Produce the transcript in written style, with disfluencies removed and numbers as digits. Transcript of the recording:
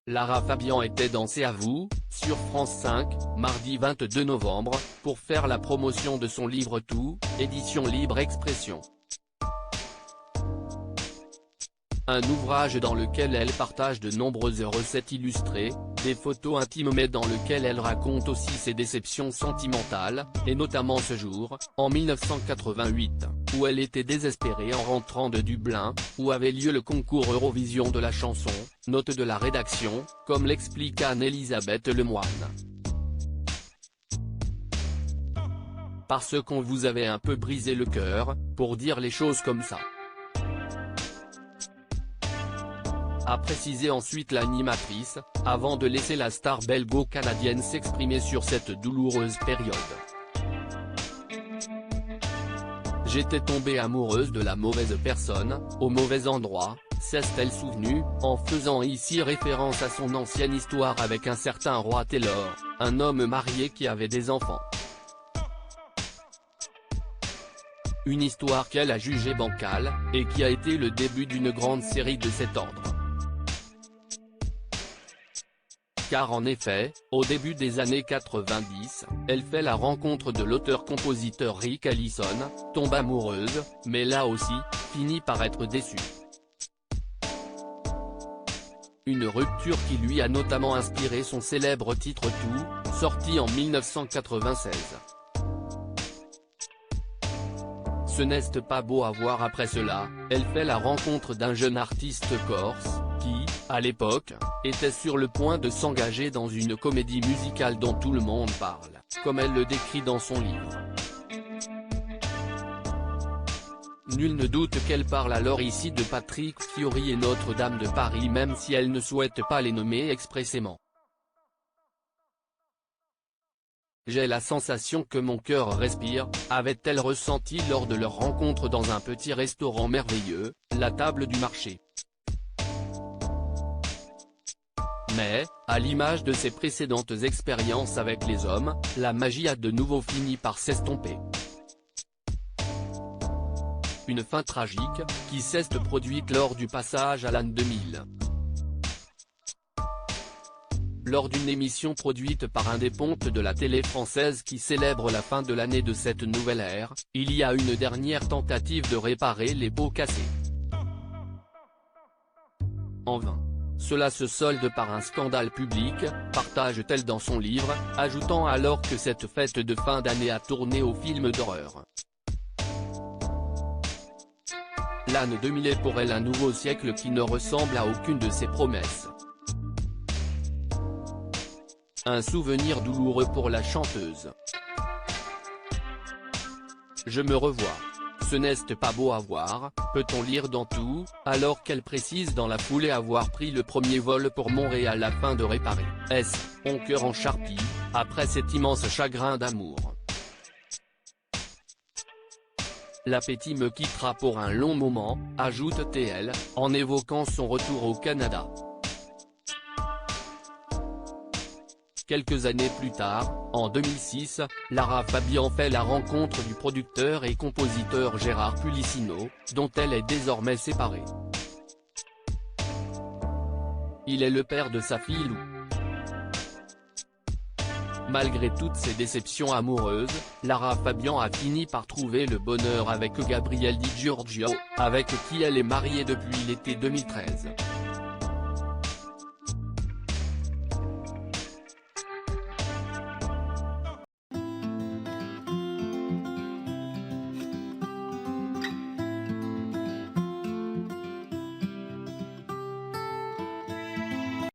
Lara Fabian était dans C'est à vous, sur France 5, mardi 22 novembre, pour faire la promotion de son livre Tout, édition Libre Expression. Un ouvrage dans lequel elle partage de nombreuses recettes illustrées, des photos intimes mais dans lequel elle raconte aussi ses déceptions sentimentales, et notamment ce jour, en 1988, où elle était désespérée en rentrant de Dublin, où avait lieu le concours Eurovision de la chanson, note de la rédaction, comme l'explique Anne-Elisabeth Lemoine. Parce qu'on vous avait un peu brisé le cœur, pour dire les choses comme ça. A précisé ensuite l'animatrice, avant de laisser la star belgo-canadienne s'exprimer sur cette douloureuse période. J'étais tombée amoureuse de la mauvaise personne, au mauvais endroit, s'est-elle souvenue, en faisant ici référence à son ancienne histoire avec un certain Roi Taylor, un homme marié qui avait des enfants. Une histoire qu'elle a jugée bancale, et qui a été le début d'une grande série de cet ordre. Car en effet, au début des années 90, elle fait la rencontre de l'auteur-compositeur Rick Allison, tombe amoureuse, mais là aussi, finit par être déçue. Une rupture qui lui a notamment inspiré son célèbre titre Tout, sorti en 1996. Ce n'est pas beau à voir. Après cela, elle fait la rencontre d'un jeune artiste corse, qui, à l'époque, était sur le point de s'engager dans une comédie musicale dont tout le monde parle, comme elle le décrit dans son livre. Nul ne doute qu'elle parle alors ici de Patrick Fiori et Notre-Dame de Paris, même si elle ne souhaite pas les nommer expressément. J'ai la sensation que mon cœur respire, avait-elle ressenti lors de leur rencontre dans un petit restaurant merveilleux, la table du marché. Mais, à l'image de ses précédentes expériences avec les hommes, la magie a de nouveau fini par s'estomper. Une fin tragique, qui s'est produite lors du passage à l'an 2000. Lors d'une émission produite par un des pontes de la télé française qui célèbre la fin de l'année de cette nouvelle ère, il y a une dernière tentative de réparer les pots cassés. En vain. Cela se solde par un scandale public, partage-t-elle dans son livre, ajoutant alors que cette fête de fin d'année a tourné au film d'horreur. L'an 2000 est pour elle un nouveau siècle qui ne ressemble à aucune de ses promesses. Un souvenir douloureux pour la chanteuse. Je me revois. Ce n'est pas beau à voir, peut-on lire dans Tout, alors qu'elle précise dans la foulée avoir pris le premier vol pour Montréal afin de réparer son cœur en charpie, après cet immense chagrin d'amour. L'appétit me quittera pour un long moment, ajoute-t-elle, en évoquant son retour au Canada. Quelques années plus tard, en 2006, Lara Fabian fait la rencontre du producteur et compositeur Gérard Pulicino, dont elle est désormais séparée. Il est le père de sa fille Lou. Malgré toutes ses déceptions amoureuses, Lara Fabian a fini par trouver le bonheur avec Gabriel Di Giorgio, avec qui elle est mariée depuis l'été 2013.